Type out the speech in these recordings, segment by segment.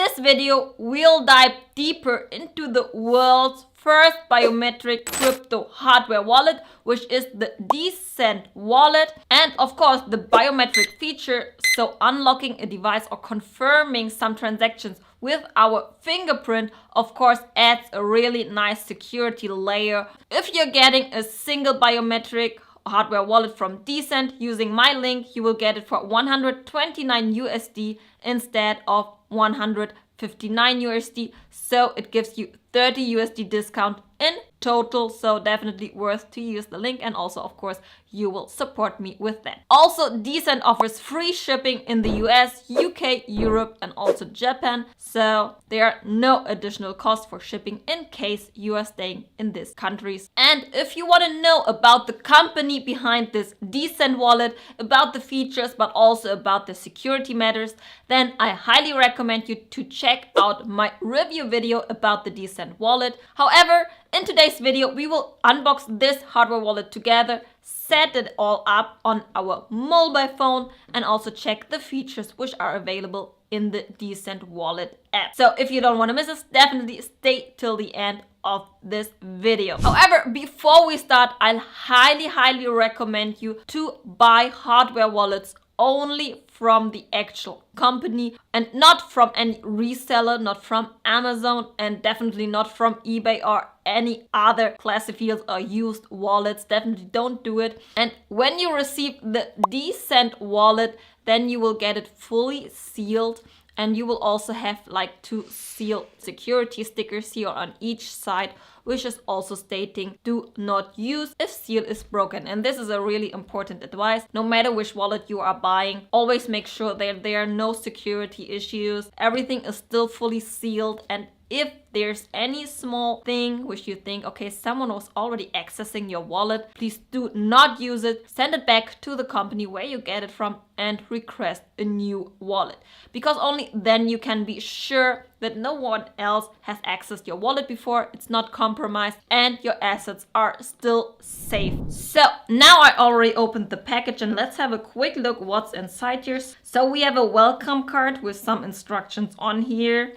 this video, we'll dive deeper into the world's first biometric crypto hardware wallet, which is the DCENT wallet, and of course the biometric feature, so unlocking a device or confirming some transactions with our fingerprint, of course, adds a really nice security layer. If you're getting a single biometric hardware wallet from DCENT using my link, you will get it for 129 USD instead of 159 USD. So it gives you 30 USD discount in total. So definitely worth to use the link, and also of course you will support me with that. Also, DCENT offers free shipping in the US, UK, Europe and also Japan. So there are no additional costs for shipping in case you are staying in these countries. And if you want to know about the company behind this DCENT wallet, about the features but also about the security matters, then I highly recommend you to check out my review video about the DCENT wallet. However, in today's video, we will unbox this hardware wallet together, set it all up on our mobile phone, and also check the features which are available in the DCENT wallet app. So if you don't want to miss this, definitely stay till the end of this video. However, before we start, I'll highly recommend you to buy hardware wallets only from the actual company and not from any reseller, not from Amazon, and definitely not from eBay or any other classy fields or used wallets. Definitely don't do it. And when you receive the DCENT wallet, then you will get it fully sealed, and you will also have like 2 seal security stickers here on each side, which is also stating do not use if seal is broken. And this is a really important advice. No matter which wallet you are buying, always make sure that there are no security issues. Everything is still fully sealed, and if there's any small thing which you think, okay, someone was already accessing your wallet, please do not use it. Send it back to the company where you get it from and request a new wallet, because only then you can be sure that no one else has accessed your wallet before, it's not compromised, and your assets are still safe. So now I already opened the package, and let's have a quick look what's inside here. So we have a welcome card with some instructions on here.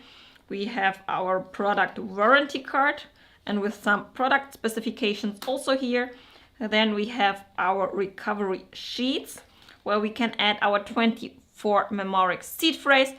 We have our product warranty card and with some product specifications also here. And then we have our recovery sheets where we can add our 24 memoric seed phrase,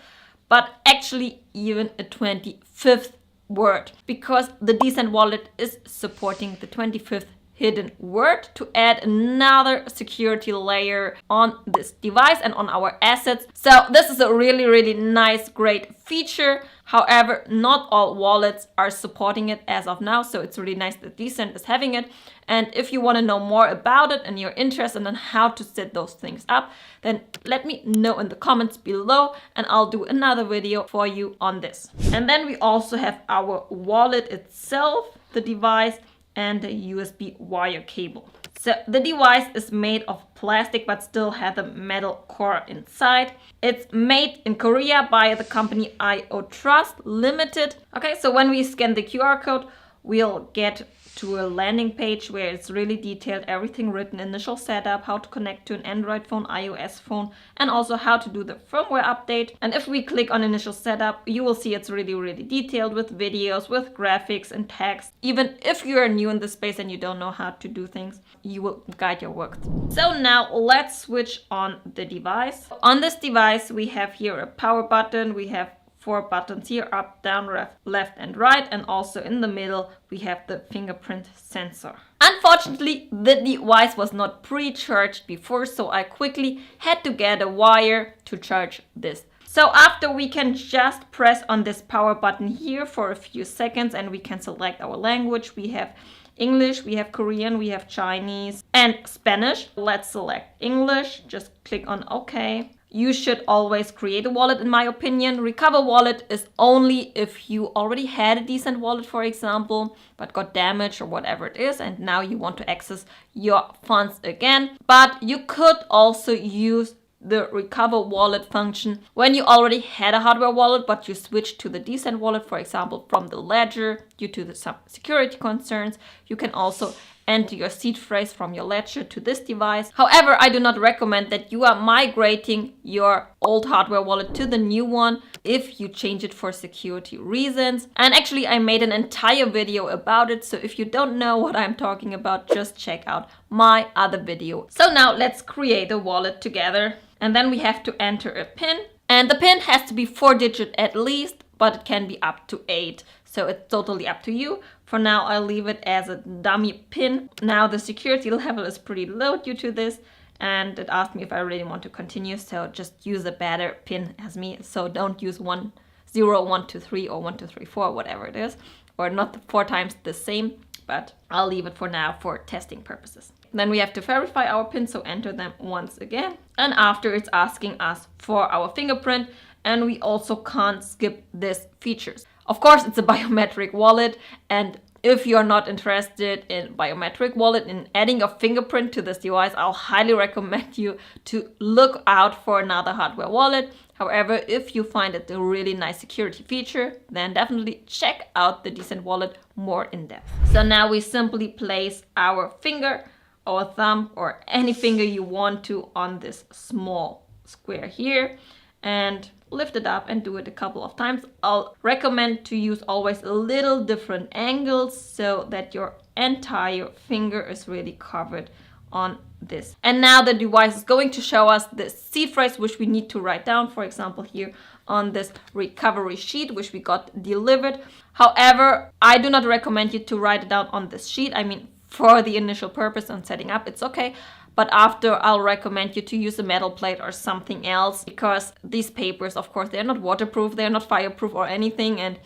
but actually even a 25th word, because the DCENT wallet is supporting the 25th hidden word to add another security layer on this device and on our assets. So this is a really nice, great feature. However, not all wallets are supporting it as of now, so it's really nice that DCENT is having it. And if you want to know more about it and you're interested in how to set those things up, then let me know in the comments below, and I'll do another video for you on this. And then we also have our wallet itself, the device, and a USB wire cable. So the device is made of plastic but still has a metal core inside. It's made in Korea by the company IO Trust Limited. Okay, so when we scan the QR code, we'll get to a landing page where it's really detailed, everything written, initial setup, how to connect to an Android phone, iOS phone, and also how to do the firmware update. And if we click on initial setup, you will see it's really detailed with videos, with graphics and text. Even if you are new in this space and you don't know how to do things, you will guide your work. So now let's switch on the device. On this device, we have here a power button. We have 4 buttons here, up, down, left and right, and also in the middle we have the fingerprint sensor. Unfortunately, the device was not pre-charged before, so I quickly had to get a wire to charge this. So after, we can just press on this power button here for a few seconds and we can select our language. We have English, we have Korean, we have Chinese and Spanish. Let's select English, just click on OK. You should always create a wallet, in my opinion. Recover wallet is only if you already had a DCENT wallet, for example, but got damaged or whatever it is, and now you want to access your funds again. But you could also use the recover wallet function when you already had a hardware wallet, but you switched to the DCENT wallet, for example, from the ledger due to some security concerns. You can also enter your seed phrase from your ledger to this device. However, I do not recommend that you are migrating your old hardware wallet to the new one if you change it for security reasons. And actually, I made an entire video about it, so if you don't know what I'm talking about, just check out my other video. So now let's create a wallet together, and then we have to enter a PIN, and the PIN has to be 4-digit at least, but it can be up to 8. So it's totally up to you. For now, I'll leave it as a dummy PIN. Now the security level is pretty low due to this, and it asked me if I really want to continue. So just use a better PIN as me. So don't use 1 0 1 2 3 or 1 2 3 4, whatever it is, or not 4 times the same. But I'll leave it for now for testing purposes. Then we have to verify our PIN, so enter them once again. And after, it's asking us for our fingerprint, and we also can't skip this features. Of course, it's a biometric wallet, and if you're not interested in biometric wallet and adding a fingerprint to this device, I'll highly recommend you to look out for another hardware wallet. However, if you find it a really nice security feature, then definitely check out the DCENT wallet more in depth. So now we simply place our finger or thumb or any finger you want to on this small square here and lift it up and do it a couple of times. I'll recommend to use always a little different angles so that your entire finger is really covered on this. And now the device is going to show us the seed phrase which we need to write down, for example here on this recovery sheet which we got delivered. However, I do not recommend you to write it down on this sheet. I mean, for the initial purpose on setting up, it's okay. But after, I'll recommend you to use a metal plate or something else, because these papers, of course, they're not waterproof, they're not fireproof or anything. And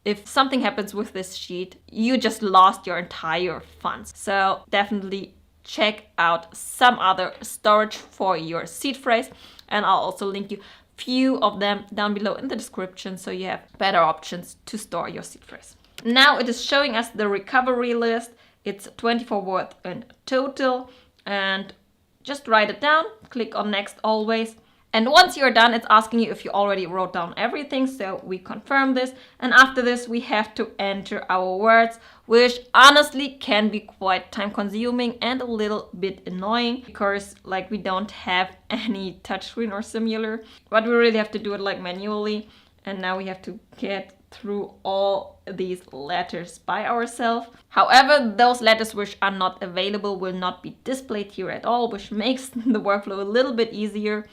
if something happens with this sheet, you just lost your entire funds. So definitely check out some other storage for your seed phrase. And I'll also link you few of them down below in the description, so you have better options to store your seed phrase. Now it is showing us the recovery list. It's 24 words in total. And just write it down, click on next always. And once you're done, it's asking you if you already wrote down everything. So we confirm this. And after this, we have to enter our words, which honestly can be quite time consuming and a little bit annoying because like we don't have any touchscreen or similar, but we really have to do it like manually. And now we have to get through all these letters by ourselves. However, those letters which are not available will not be displayed here at all, which makes the workflow a little bit easier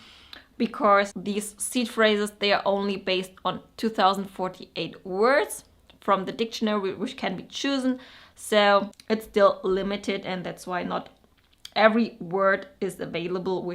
because these seed phrases, they are only based on 2048 words from the dictionary which can be chosen. So it's still limited, and that's why not every word is available,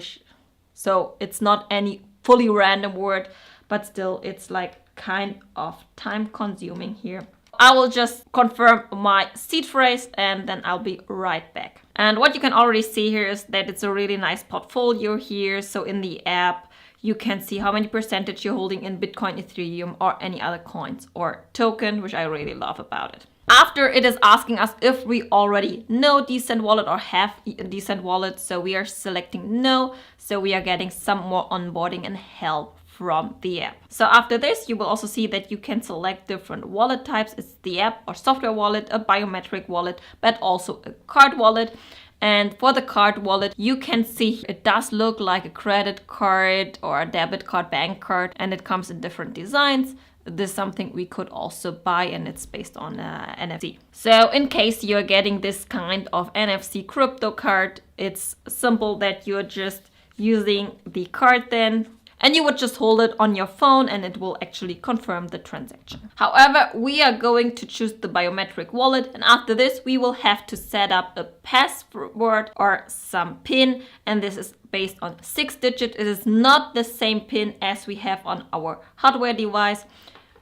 so it's not any fully random word, but still it's like kind of time consuming here. I will just confirm my seed phrase and then I'll be right back. And what you can already see here is that it's a really nice portfolio here. So in the app, you can see how many percentage you're holding in Bitcoin, Ethereum, or any other coins or token, which I really love about it. After, it is asking us if we already know DCENT wallet or have a DCENT wallet. So we are selecting no. So we are getting some more onboarding and help from the app. So after this, you will also see that you can select different wallet types. It's the app or software wallet, a biometric wallet, but also a card wallet. And for the card wallet, you can see it does look like a credit card or a debit card, bank card, and it comes in different designs. This is something we could also buy, and it's based on NFC. So in case you're getting this kind of NFC crypto card, it's simple that you're just using the card then, and you would just hold it on your phone and it will actually confirm the transaction. However, we are going to choose the biometric wallet, and after this we will have to set up a password or some PIN, and this is based on 6 digits. It is not the same PIN as we have on our hardware device.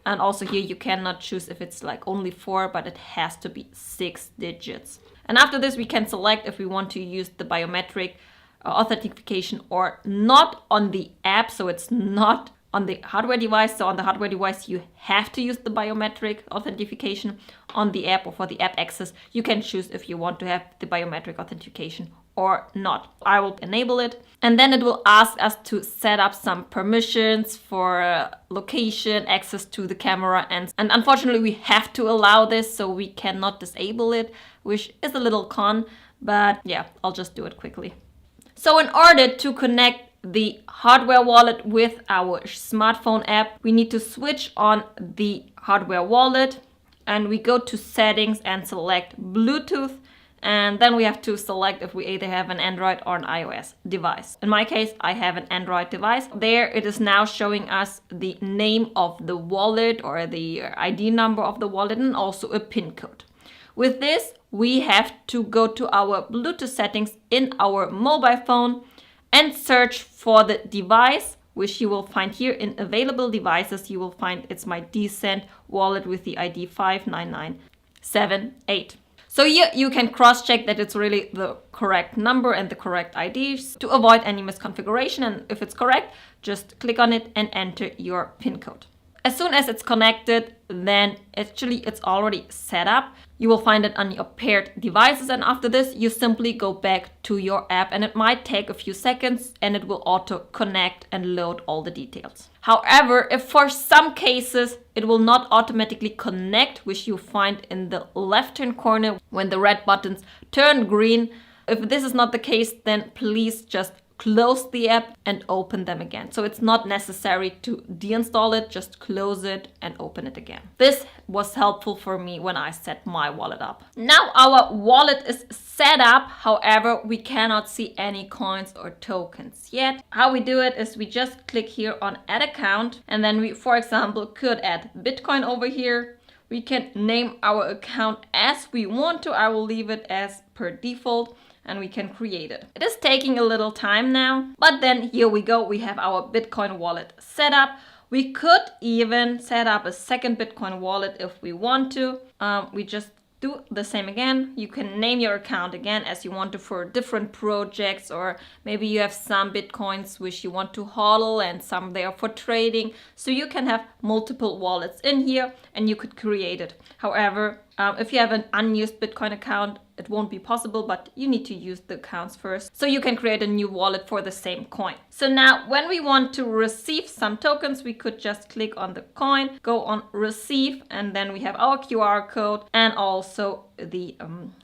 And also here you cannot choose if it's like only 4, but it has to be 6 digits. And after this we can select if we want to use the biometric authentication or not on the app. So it's not on the hardware device. So on the hardware device you have to use the biometric authentication. On the app or for the app access, you can choose if you want to have the biometric authentication or not. I will enable it. And then it will ask us to set up some permissions for location, access to the camera. And unfortunately, we have to allow this, so we cannot disable it, which is a little con. But yeah, I'll just do it quickly. So in order to connect the hardware wallet with our smartphone app, we need to switch on the hardware wallet and we go to settings and select Bluetooth. And then we have to select if we either have an Android or an iOS device. In my case, I have an Android device. There it is now showing us the name of the wallet or the ID number of the wallet and also a PIN code. With this, we have to go to our Bluetooth settings in our mobile phone and search for the device, which you will find here in available devices. You will find it's my DCENT wallet with the ID 59978. So here you can cross-check that it's really the correct number and the correct IDs to avoid any misconfiguration. And if it's correct, just click on it and enter your PIN code. As soon as it's connected, then actually it's already set up. You will find it on your paired devices, and after this you simply go back to your app, and it might take a few seconds and it will auto connect and load all the details. However, if for some cases it will not automatically connect, which you find in the left-hand corner when the red buttons turn green, if this is not the case, then please just close the app and open them again. So it's not necessary to deinstall it, just close it and open it again. This was helpful for me when I set my wallet up. Now our wallet is set up, however, we cannot see any coins or tokens yet. How we do it is we just click here on Add Account, and then we, for example, could add Bitcoin over here. We can name our account as we want to. I will leave it as per default. And we can create it. It is taking a little time now, but then here we go. We have our Bitcoin wallet set up. We could even set up a second Bitcoin wallet if we want to. We just do the same again. You can name your account again as you want to for different projects, or maybe you have some Bitcoins which you want to hodl and some there for trading. So you can have multiple wallets in here and you could create it. However, if you have an unused Bitcoin account, it won't be possible, but you need to use the accounts first. So you can create a new wallet for the same coin. So now when we want to receive some tokens, we could just click on the coin, go on receive, and then we have our QR code and also the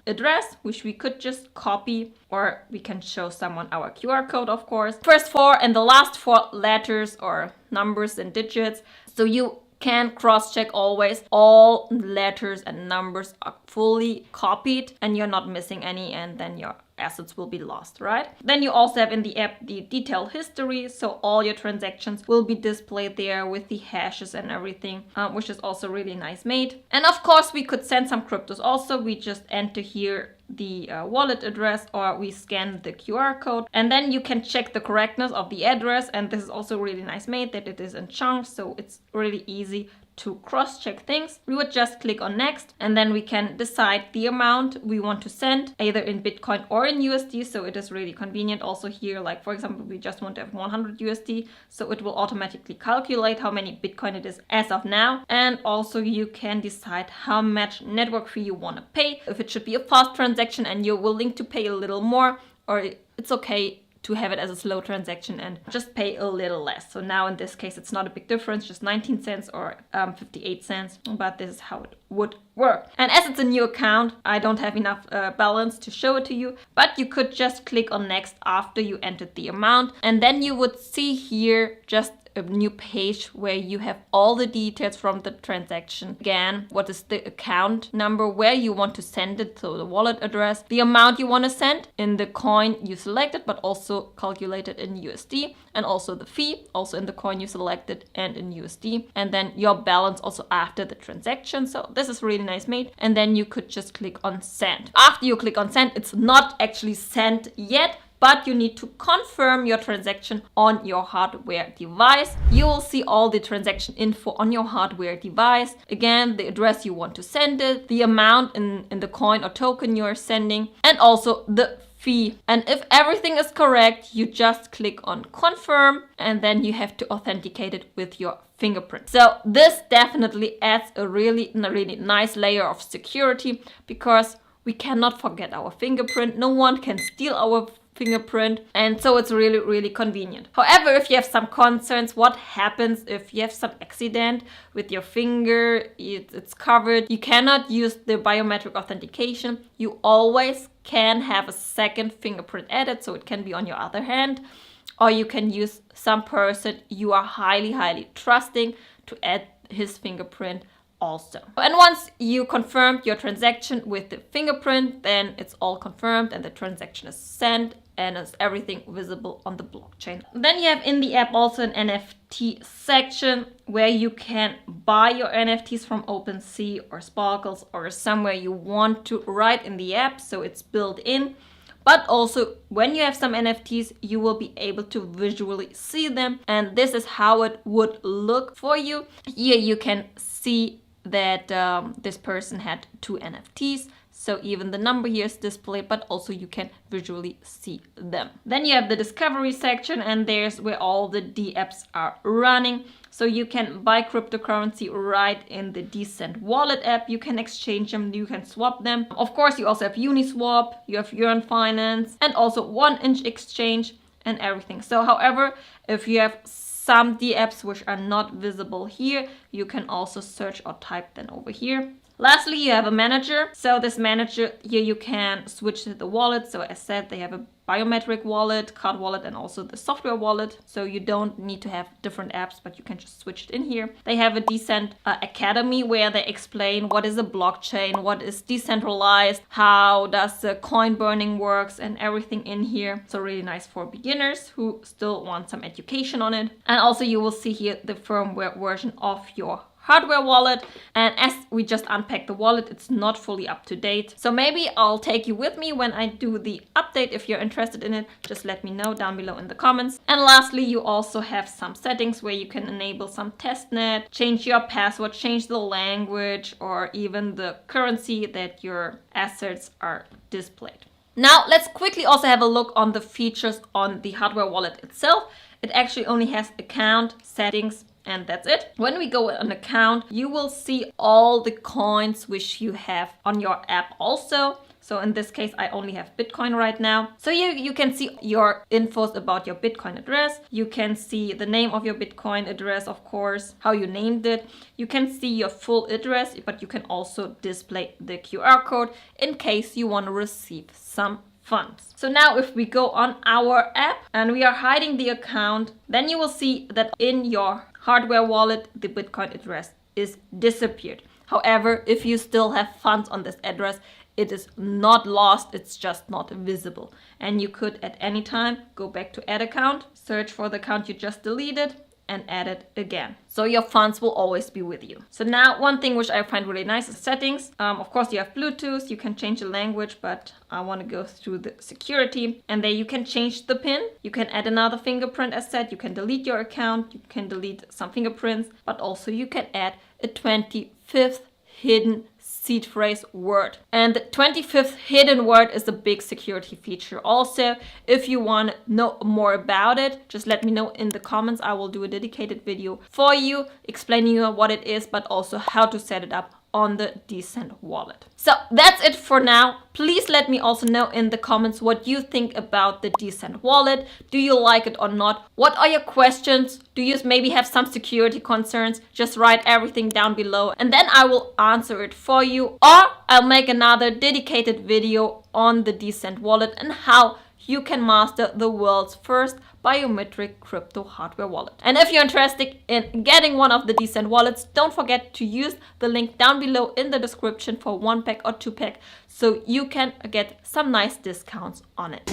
address, which we could just copy, or we can show someone our QR code, of course. First four and the last four letters or numbers and digits. So you can cross-check always all letters and numbers are fully copied and you're not missing any, and then your assets will be lost, right? Then you also have in the app the detailed history, so all your transactions will be displayed there with the hashes and everything, which is also really nice made. And of course we could send some cryptos also. We just enter here the wallet address, or we scan the QR code, and then you can check the correctness of the address. And this is also really nice made that it is in chunks, so it's really easy to cross-check things. We would just click on next, and then we can decide the amount we want to send, either in Bitcoin or in USD. So it is really convenient also here. Like for example, we just want to have 100 USD, so it will automatically calculate how many Bitcoin it is as of now. And also you can decide how much network fee you want to pay, if it should be a fast transaction and you're willing to pay a little more, or it's okay to have it as a slow transaction and just pay a little less. So now in this case, it's not a big difference, just 19 cents or 58 cents, but this is how it would work. And as it's a new account, I don't have enough balance to show it to you, but you could just click on next after you entered the amount. And then you would see here just a new page where you have all the details from the transaction. Again, what is the account number, where you want to send it, so the wallet address, the amount you want to send in the coin you selected, but also calculated in USD, and also the fee, also in the coin you selected and in USD, and then your balance also after the transaction. So this is really nice made. And then you could just click on send. After you click on send, it's not actually sent yet, but you need to confirm your transaction on your hardware device. You will see all the transaction info on your hardware device. Again, the address you want to send it, the amount in the coin or token you are sending, and also the fee. And if everything is correct, you just click on confirm, and then you have to authenticate it with your fingerprint. So this definitely adds a really nice layer of security, because we cannot forget our fingerprint. No one can steal our fingerprint, and so it's really, really convenient. However, if you have some concerns, what happens if you have some accident with your finger, it's covered, you cannot use the biometric authentication, you always can have a second fingerprint added, so it can be on your other hand, or you can use some person you are highly, highly trusting to add his fingerprint also. And once you confirmed your transaction with the fingerprint, then it's all confirmed and the transaction is sent and is everything visible on the blockchain. Then you have in the app also an NFT section where you can buy your NFTs from OpenSea or Sparkles or somewhere you want to write in the app, so it's built in. But also when you have some NFTs, you will be able to visually see them, and this is how it would look for you. Here you can see that this person had 2 NFTs. So even the number here is displayed, but also you can visually see them. Then you have the discovery section, and there's where all the D apps are running. So you can buy cryptocurrency right in the DCENT Wallet app. You can exchange them, you can swap them. Of course, you also have Uniswap, you have Yearn Finance, and also 1inch exchange and everything. So however, if you have some D apps which are not visible here, you can also search or type them over here. Lastly, you have a manager. So this manager here, you can switch to the wallet. So as said, they have a biometric wallet, card wallet, and also the software wallet. So you don't need to have different apps, but you can just switch it in here. They have a DCENT Academy where they explain what is a blockchain, what is decentralized, how does the coin burning works, and everything in here. So really nice for beginners who still want some education on it. And also you will see here the firmware version of your hardware wallet, and as we just unpacked the wallet, it's not fully up to date. So maybe I'll take you with me when I do the update. If you're interested in it, just let me know down below in the comments. And lastly, you also have some settings where you can enable some testnet, change your password, change the language, or even the currency that your assets are displayed. Now let's quickly also have a look on the features on the hardware wallet itself. It actually only has account, settings, and that's it. When we go on account, you will see all the coins which you have on your app also. So in this case, I only have Bitcoin right now. So you can see your infos about your Bitcoin address. You can see the name of your Bitcoin address, of course, how you named it. You can see your full address, but you can also display the QR code in case you want to receive some funds. So now if we go on our app and we are hiding the account, then you will see that in your hardware wallet, the Bitcoin address is disappeared. However, if you still have funds on this address, it is not lost, it's just not visible. And you could at any time go back to add account, search for the account you just deleted, and add it again. So your funds will always be with you. So now one thing which I find really nice is settings. Of course you have Bluetooth, you can change the language, but I want to go through the security, and there you can change the PIN. You can add another fingerprint as said, you can delete your account, you can delete some fingerprints, but also you can add a 25th hidden seed phrase word. And the 25th hidden word is a big security feature. Also, if you want to know more about it, just let me know in the comments. I will do a dedicated video for you explaining you what it is, but also how to set it up on the DCENT wallet. So that's it for now. Please let me also know in the comments what you think about the DCENT wallet. Do you like it or not? What are your questions? Do you maybe have some security concerns? Just write everything down below and then I will answer it for you. Or I'll make another dedicated video on the DCENT wallet and how you can master the world's first biometric crypto hardware wallet. And if you're interested in getting one of the DCENT wallets, don't forget to use the link down below in the description for 1 pack or 2 pack, so you can get some nice discounts on it.